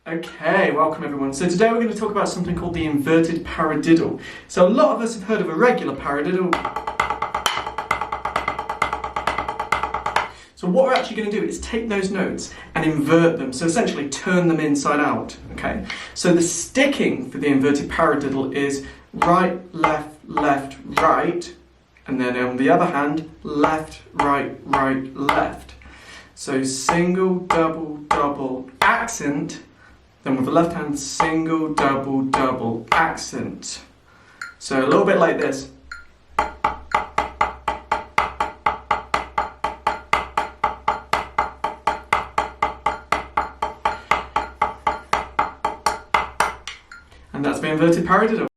Okay, welcome everyone. So today we're going to talk about something called the inverted paradiddle. So a lot of us have heard of a regular paradiddle. So what we're actually going to do is take those notes and invert them, so essentially turn them inside out, okay? So the sticking for the inverted paradiddle is right, left, left, right, and then on the other hand, left, right, right, left. So single, double, double, accent, then with the left hand, single, double, double, accent. So a little bit like this. And that's the inverted paradiddle.